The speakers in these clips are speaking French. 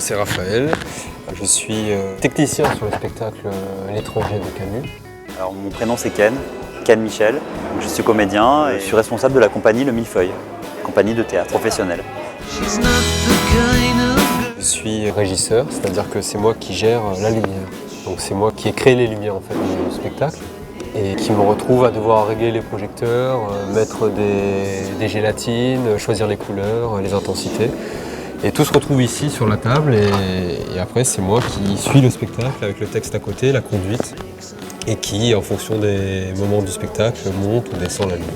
c'est Raphaël. Je suis technicien sur le spectacle L'étranger de Camus. Alors, mon prénom c'est Ken Michel. Je suis comédien et je suis responsable de la compagnie Le Millefeuille, compagnie de théâtre professionnelle. Je suis régisseur, c'est-à-dire que c'est moi qui gère la lumière. Donc c'est moi qui ai créé les lumières en fait du spectacle et qui me retrouve à devoir régler les projecteurs, mettre des gélatines, choisir les couleurs, les intensités. Et tout se retrouve ici sur la table et après c'est moi qui suis le spectacle avec le texte à côté, la conduite et qui en fonction des moments du spectacle monte ou descend la lumière.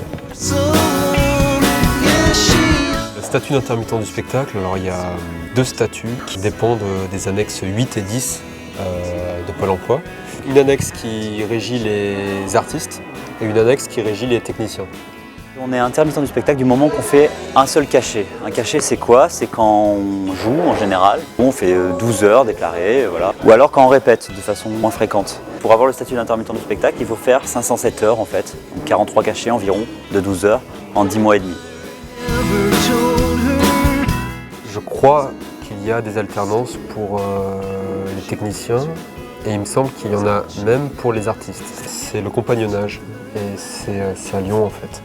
Le statut d'intermittent du spectacle, alors il y a 2 statuts qui dépendent des annexes 8 et 10 de Pôle emploi. Une annexe qui régit les artistes et une annexe qui régit les techniciens. On est intermittent du spectacle du moment qu'on fait un seul cachet. Un cachet c'est quoi? C'est quand on joue en général, on fait 12 heures déclarées, voilà. Ou alors quand on répète de façon moins fréquente. Pour avoir le statut d'intermittent du spectacle, il faut faire 507 heures en fait, donc 43 cachets environ de 12 heures en 10 mois et demi. Je crois qu'il y a des alternances pour les techniciens et il me semble qu'il y en a même pour les artistes. C'est le compagnonnage et c'est à Lyon en fait.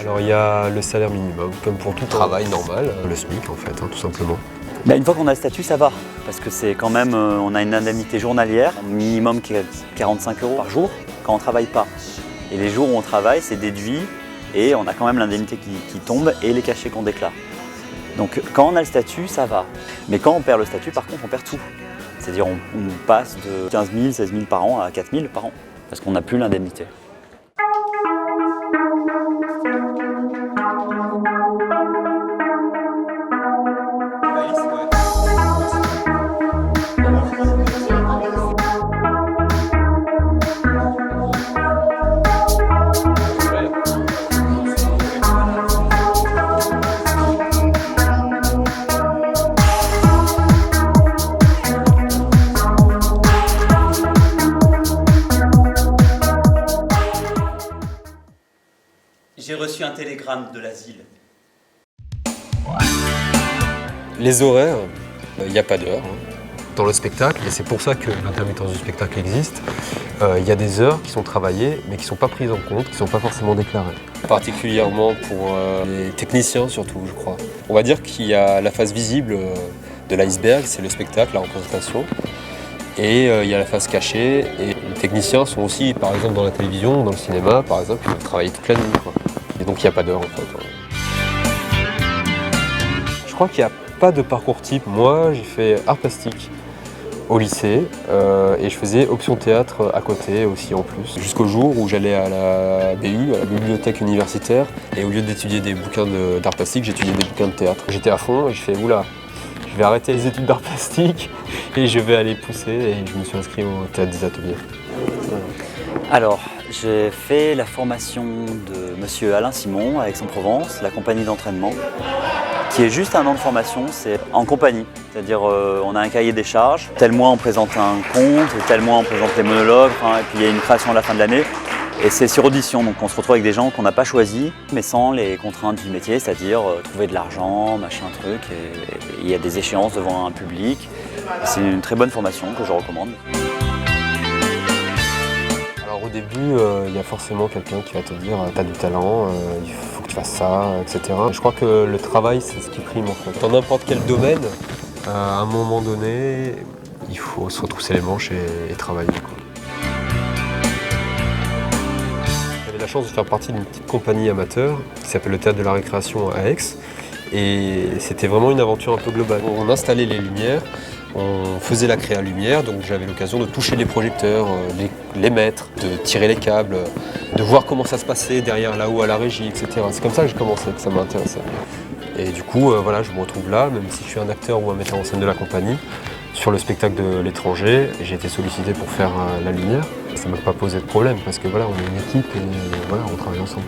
Alors il y a le salaire minimum, comme pour tout travail normal, le SMIC en fait, tout simplement. Une fois qu'on a le statut, ça va, parce que c'est quand même, on a une indemnité journalière, minimum qui est 45 € par jour, quand on ne travaille pas. Et les jours où on travaille, c'est déduit et on a quand même l'indemnité qui tombe et les cachets qu'on déclare. Donc quand on a le statut, ça va. Mais quand on perd le statut, par contre, on perd tout. C'est-à-dire on passe de 15 000, 16 000 par an à 4 000 par an, parce qu'on n'a plus l'indemnité. J'ai reçu un télégramme de l'asile. Les horaires, il n'y a pas d'heure dans le spectacle et c'est pour ça que l'intermittence du spectacle existe. Il y a des heures qui sont travaillées mais qui ne sont pas prises en compte, qui ne sont pas forcément déclarées. Particulièrement pour les techniciens surtout, je crois. On va dire qu'il y a la face visible de l'iceberg, c'est le spectacle, la représentation. Et il y a la face cachée et les techniciens sont aussi, par exemple dans la télévision, dans le cinéma, par exemple, ils doivent travailler toute la nuit, quoi. Et donc il n'y a pas d'heure en fait. Je crois qu'il n'y a pas de parcours type. Moi j'ai fait art plastique au lycée et je faisais option théâtre à côté aussi en plus. Jusqu'au jour où j'allais à la BU, à la bibliothèque universitaire, et au lieu d'étudier des bouquins d'art plastique, j'étudiais des bouquins de théâtre. J'étais à fond et je fais oula, je vais arrêter les études d'art plastique et je vais aller pousser et je me suis inscrit au théâtre des ateliers. Alors, j'ai fait la formation de monsieur Alain Simon à Aix-en-Provence, la compagnie d'entraînement, qui est juste un an de formation, c'est en compagnie. C'est-à-dire on a un cahier des charges, tel mois on présente un conte, tel mois on présente les monologues, et puis il y a une création à la fin de l'année. Et c'est sur audition, donc on se retrouve avec des gens qu'on n'a pas choisis, mais sans les contraintes du métier, c'est-à-dire trouver de l'argent, machin truc, et il y a des échéances devant un public. C'est une très bonne formation que je recommande. Alors au début, il y a forcément quelqu'un qui va te dire « t'as du talent, il faut que tu fasses ça, etc. » Je crois que le travail, c'est ce qui prime en fait. Dans n'importe quel domaine, à un moment donné, il faut se retrousser les manches et travailler, quoi. J'avais la chance de faire partie d'une petite compagnie amateur qui s'appelle le Théâtre de la Récréation à Aix. Et c'était vraiment une aventure un peu globale. On installait les lumières, on faisait la créa lumière, donc j'avais l'occasion de toucher les projecteurs, les mettre, de tirer les câbles, de voir comment ça se passait derrière là-haut à la régie, etc. C'est comme ça que j'ai commencé, que ça m'a intéressé. Et du coup, voilà, je me retrouve là, même si je suis un acteur ou un metteur en scène de la compagnie, sur le spectacle de L'étranger. J'ai été sollicité pour faire la lumière. Ça ne m'a pas posé de problème parce que voilà, on est une équipe et voilà, on travaille ensemble.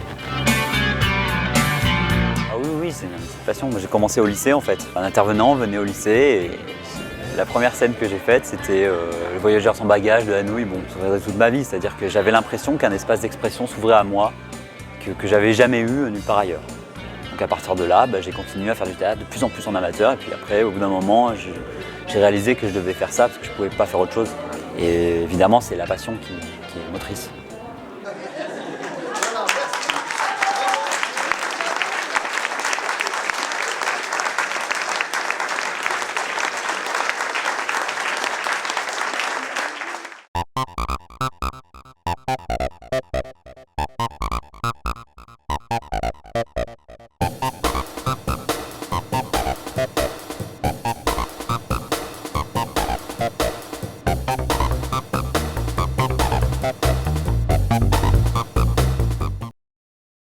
C'est une petite passion. J'ai commencé au lycée en fait. Un intervenant venait au lycée et la première scène que j'ai faite, c'était Le voyageur sans bagage de Hanouilh. Bon, ça faisait toute ma vie, c'est-à-dire que j'avais l'impression qu'un espace d'expression s'ouvrait à moi que j'avais jamais eu nulle part ailleurs. Donc à partir de là, j'ai continué à faire du théâtre de plus en plus en amateur. Et puis après, au bout d'un moment, j'ai réalisé que je devais faire ça parce que je ne pouvais pas faire autre chose. Et évidemment, c'est la passion qui est motrice.